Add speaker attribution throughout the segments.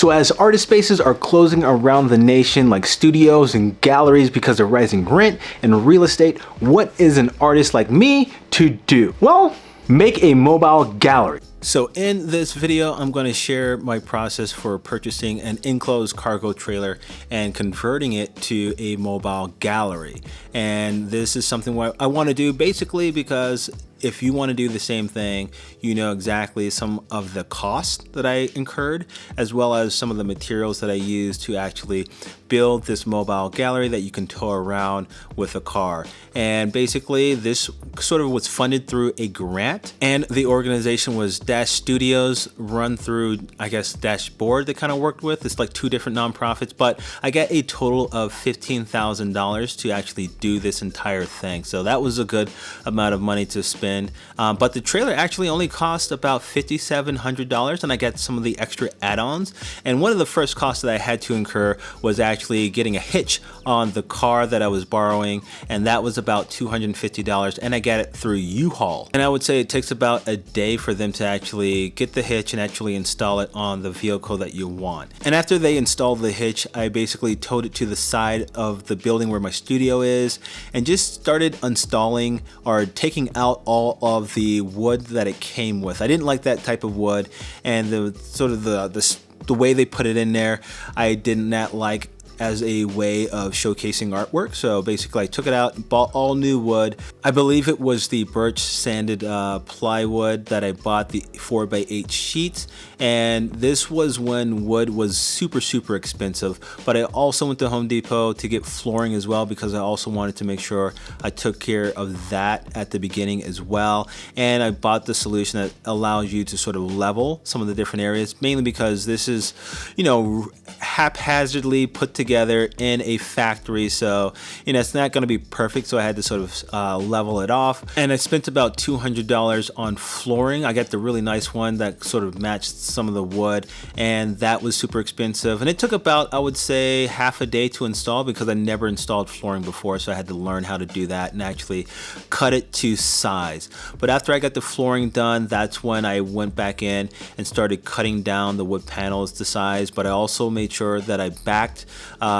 Speaker 1: So as artist spaces are closing around the nation like studios and galleries because of rising rent and real estate, what is an artist like me to do? Well, make a mobile gallery. So in this video, I'm going to share my process for purchasing an enclosed cargo trailer and converting it to a mobile gallery. And this is something I want to do basically because if you want to do the same thing, you know exactly some of the costs that I incurred, as well as some of the materials that I used to actually build this mobile gallery that you can tow around with a car. And basically this sort of was funded through a grant, and the organization was Dash Studios, run through, I guess, Dashboard that kind of worked with. It's like two different nonprofits, but I got a total of $15,000 to actually do this entire thing. So that was a good amount of money to spend. But the trailer actually only cost about $5,700, and I got some of the extra add-ons. And one of the first costs that I had to incur was actually getting a hitch on the car that I was borrowing, and that was about $250, and I got it through U-Haul. And I would say it takes about a day for them to actually get the hitch and actually install it on the vehicle that you want. And after they installed the hitch, I basically towed it to the side of the building where my studio is and just started installing or taking out all of the wood that it came with. I didn't like that type of wood, and the sort of the way they put it in there, I did not like as a way of showcasing artwork. So basically I took it out, bought all new wood. I believe it was the birch sanded plywood that I bought, the 4x8 sheets. And this was when wood was super expensive. But I also went to Home Depot to get flooring as well, because I also wanted to make sure I took care of that at the beginning as well. And I bought the solution that allows you to sort of level some of the different areas, mainly because this is, you know, haphazardly put together in a factory, so you know it's not going to be perfect, so I had to sort of level it off. And I spent about $200 on flooring. I got the really nice one that sort of matched some of the wood, and that was super expensive, and it took about, I would say, half a day to install because I never installed flooring before, so I had to learn how to do that and actually cut it to size. But after I got the flooring done, that's when I went back in and started cutting down the wood panels to size. But I also made sure that I backed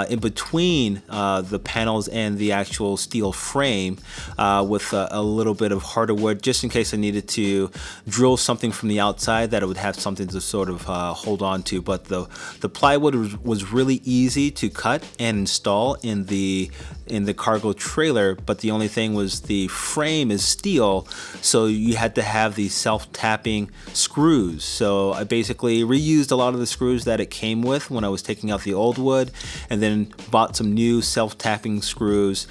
Speaker 1: in between the panels and the actual steel frame with a little bit of harder wood, just in case I needed to drill something from the outside that it would have something to sort of hold on to. But the plywood was really easy to cut and install in the cargo trailer, but the only thing was the frame is steel, so you had to have these self-tapping screws. So I basically reused a lot of the screws that it came with when I was taking out the old wood, and then bought some new self-tapping screws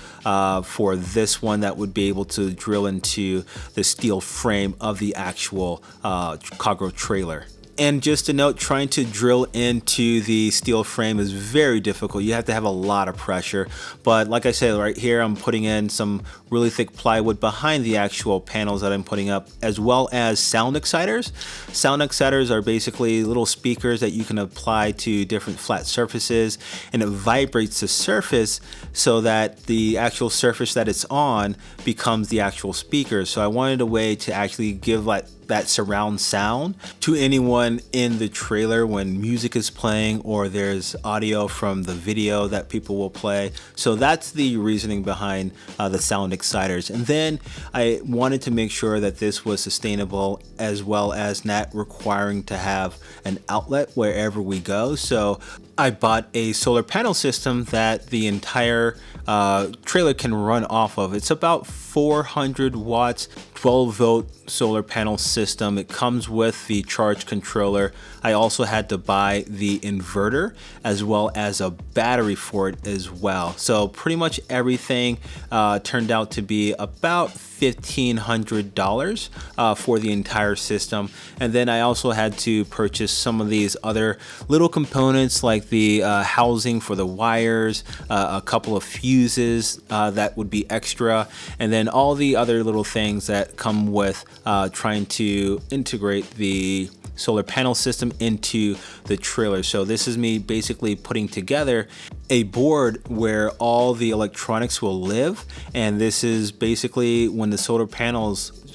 Speaker 1: for this one that would be able to drill into the steel frame of the actual cargo trailer. And just a note, trying to drill into the steel frame is very difficult. You have to have a lot of pressure. But like I said, right here, I'm putting in some really thick plywood behind the actual panels that I'm putting up, as well as sound exciters. Sound exciters are basically little speakers that you can apply to different flat surfaces, and it vibrates the surface so that the actual surface that it's on becomes the actual speaker. So I wanted a way to actually give that surround sound to anyone in the trailer when music is playing or there's audio from the video that people will play. So that's the reasoning behind the sound exciters. And then I wanted to make sure that this was sustainable, as well as not requiring to have an outlet wherever we go. So I bought a solar panel system that the entire trailer can run off of. It's about 400 watts, 12-volt solar panel system. It comes with the charge controller. I also had to buy the inverter as well as a battery for it as well. So pretty much everything turned out to be about $1,500 for the entire system. And then I also had to purchase some of these other little components, like the housing for the wires, a couple of fuses that would be extra, and then all the other little things that come with trying to integrate the solar panel system into the trailer. So this is me basically putting together a board where all the electronics will live, and this is basically when the solar panels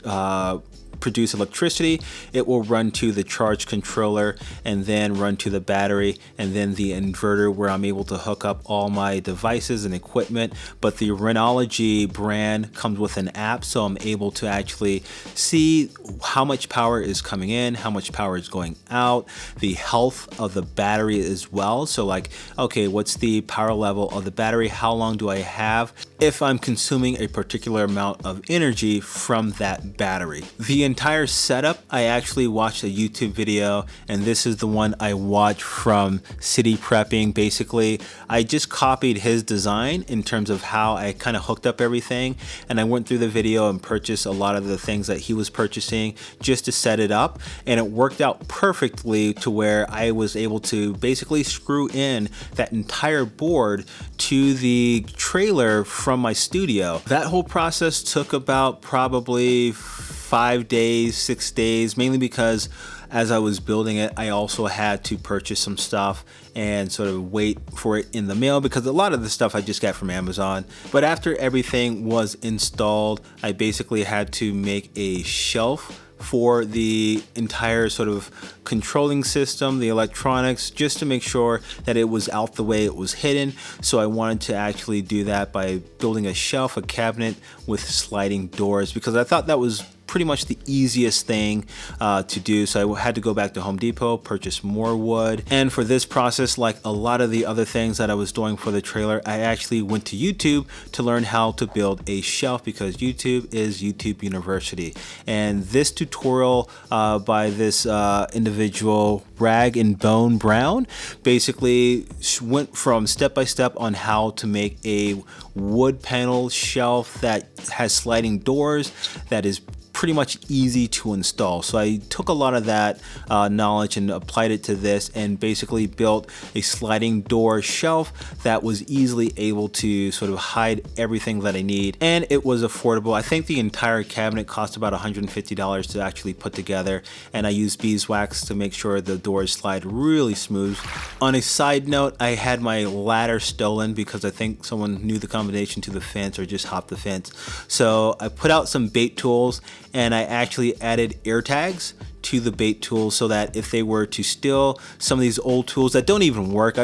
Speaker 1: produce electricity, it will run to the charge controller and then run to the battery and then the inverter where I'm able to hook up all my devices and equipment. But the Rhenology brand comes with an app, so I'm able to actually see how much power is coming in, how much power is going out, the health of the battery as well. So like, okay, what's the power level of the battery? How long do I have if I'm consuming a particular amount of energy from that battery? The entire setup, I actually watched a YouTube video, and this is the one I watched from City Prepping. Basically, I just copied his design in terms of how I kind of hooked up everything, and I went through the video and purchased a lot of the things that he was purchasing just to set it up, and it worked out perfectly to where I was able to basically screw in that entire board to the trailer from my studio. That whole process took about probably 5 days, 6 days, mainly because as I was building it, I also had to purchase some stuff and sort of wait for it in the mail, because a lot of the stuff I just got from Amazon. But after everything was installed, I basically had to make a shelf for the entire sort of controlling system, the electronics, just to make sure that it was out the way it was hidden. So I wanted to actually do that by building a shelf, a cabinet with sliding doors, because I thought that was pretty much the easiest thing to do. So I had to go back to Home Depot, purchase more wood. And for this process, like a lot of the other things that I was doing for the trailer, I actually went to YouTube to learn how to build a shelf, because YouTube is YouTube University. And this tutorial by this individual, Rag and Bone Brown, basically went from step by step on how to make a wood panel shelf that has sliding doors, that is pretty much easy to install. So I took a lot of that knowledge and applied it to this, and basically built a sliding door shelf that was easily able to sort of hide everything that I need. And it was affordable. I think the entire cabinet cost about $150 to actually put together, and I used beeswax to make sure the doors slide really smooth. On a side note, I had my ladder stolen because I think someone knew the combination to the fence or just hopped the fence. So I put out some bait tools, and I actually added air tags to the bait tools so that if they were to steal some of these old tools that don't even work,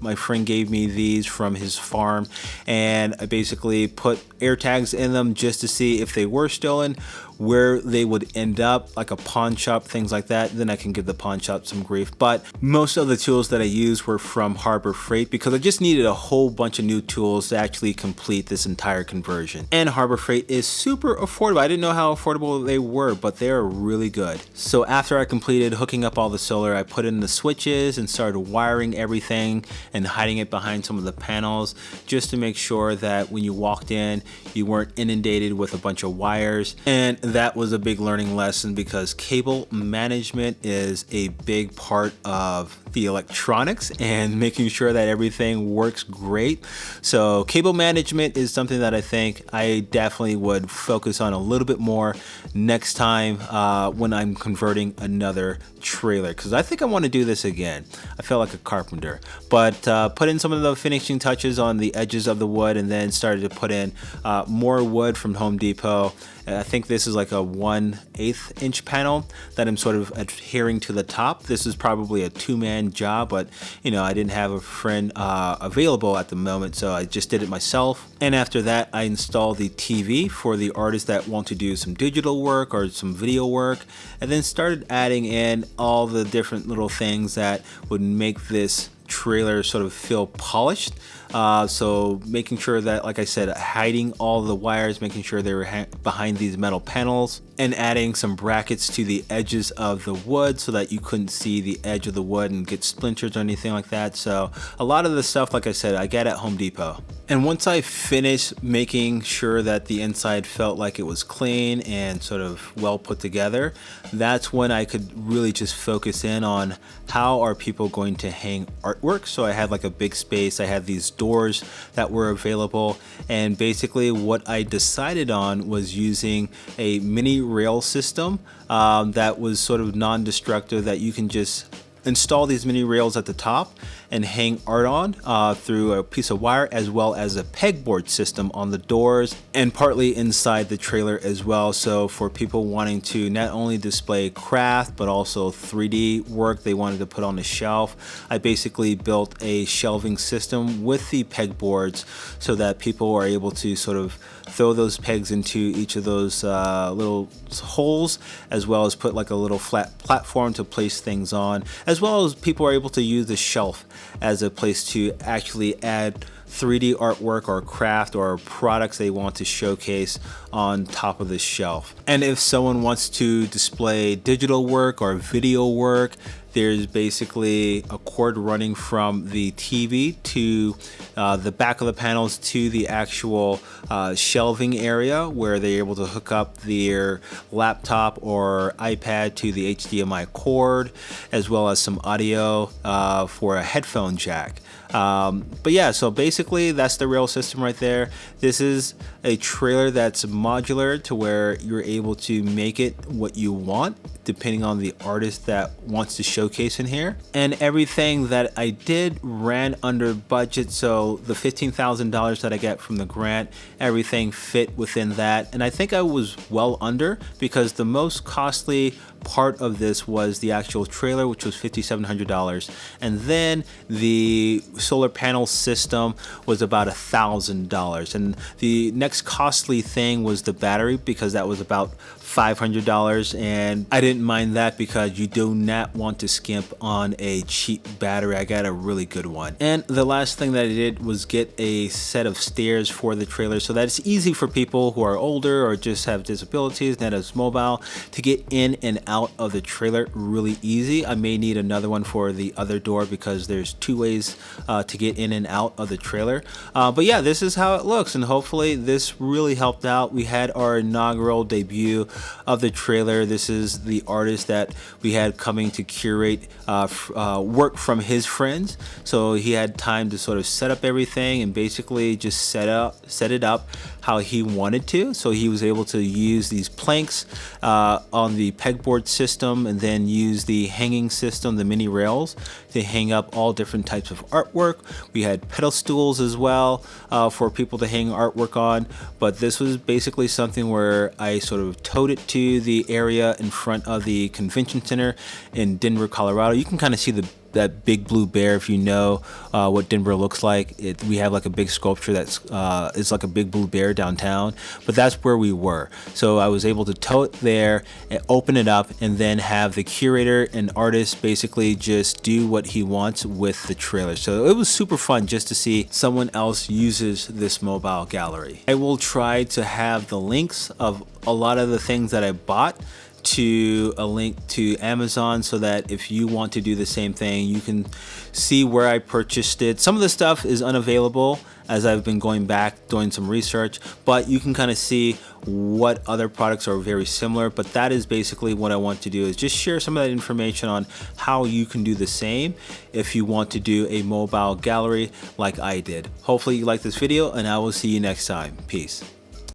Speaker 1: my friend gave me these from his farm, and I basically put air tags in them just to see if they were stolen, where they would end up, like a pawn shop, things like that. Then I can give the pawn shop some grief. But most of the tools that I used were from Harbor Freight, because I just needed a whole bunch of new tools to actually complete this entire conversion. And Harbor Freight is super affordable. I didn't know how affordable they were, but they are really good. So after I completed hooking up all the solar, I put in the switches and started wiring everything and hiding it behind some of the panels, just to make sure that when you walked in, you weren't inundated with a bunch of wires. And that was a big learning lesson, because cable management is a big part of the electronics and making sure that everything works great. So cable management is something that I think I definitely would focus on a little bit more next time when I'm converting another trailer, because I think I want to do this again. I felt like a carpenter, but put in some of the finishing touches on the edges of the wood, and then started to put in more wood from Home Depot. I think this is like a 1/8 inch panel that I'm sort of adhering to the top. This is probably a two-man job, but you know, I didn't have a friend available at the moment, so I just did it myself. And after that, I installed the TV for the artists that want to do some digital work or some video work, and then started adding in all the different little things that would make this trailer sort of feel polished. So making sure that, like I said, hiding all the wires, making sure they were behind these metal panels, and adding some brackets to the edges of the wood so that you couldn't see the edge of the wood and get splinters or anything like that. So a lot of the stuff, like I said, I get at Home Depot. And once I finished making sure that the inside felt like it was clean and sort of well put together, that's when I could really just focus in on how are people going to hang artwork. So I had like a big space, I had these doors that were available, and basically what I decided on was using a mini rail system that was sort of non-destructive, that you can just install these mini rails at the top and hang art on through a piece of wire, as well as a pegboard system on the doors and partly inside the trailer as well. So for people wanting to not only display craft but also 3D work they wanted to put on the shelf, I basically built a shelving system with the pegboards so that people are able to sort of throw those pegs into each of those little holes, as well as put like a little flat platform to place things on, as well as people are able to use the shelf as a place to actually add 3D artwork or craft or products they want to showcase on top of the shelf. And if someone wants to display digital work or video work, there's basically a cord running from the TV to the back of the panels to the actual shelving area, where they're able to hook up their laptop or iPad to the HDMI cord, as well as some audio for a headphone jack. But yeah, so basically that's the rail system right there. This is a trailer that's modular to where you're able to make it what you want depending on the artist that wants to showcase in here. And everything that I did ran under budget, so the $15,000 that I get from the grant, everything fit within that. And I think I was well under, because the most costly part of this was the actual trailer, which was $5,700, and then the solar panel system was about $1,000, and the next costly thing was the battery, because that was about $500, and I didn't mind that because you do not want to skimp on a cheap battery. I got a really good one. And the last thing that I did was get a set of stairs for the trailer so that it's easy for people who are older or just have disabilities, not as mobile, to get in and out of the trailer really easy. I may need another one for the other door because there's two ways to get in and out of the trailer. But yeah, this is how it looks, and hopefully this really helped out. We had our inaugural debut of the trailer. This is the artist that we had coming to curate work from his friends, so he had time to sort of set up everything and basically just set it up how he wanted to. So he was able to use these planks on the pegboard system, and then use the hanging system, the mini rails, to hang up all different types of artwork. We had pedal stools as well for people to hang artwork on, but this was basically something where I sort of towed it to the area in front of the convention center in Denver, Colorado. You can kind of see that big blue bear if you know what Denver looks like. We have like a big sculpture that's it's like a big blue bear downtown, but that's where we were. So I was able to tow it there and open it up, and then have the curator and artist basically just do what he wants with the trailer. So it was super fun just to see someone else uses this mobile gallery. I will try to have the links of a lot of the things that I bought to a link to Amazon, so that if you want to do the same thing, you can see where I purchased it. Some of the stuff is unavailable as I've been going back doing some research, but you can kind of see what other products are very similar. But that is basically what I want to do, is just share some of that information on how you can do the same if you want to do a mobile gallery like I did. Hopefully you like this video, and I will see you next time. Peace.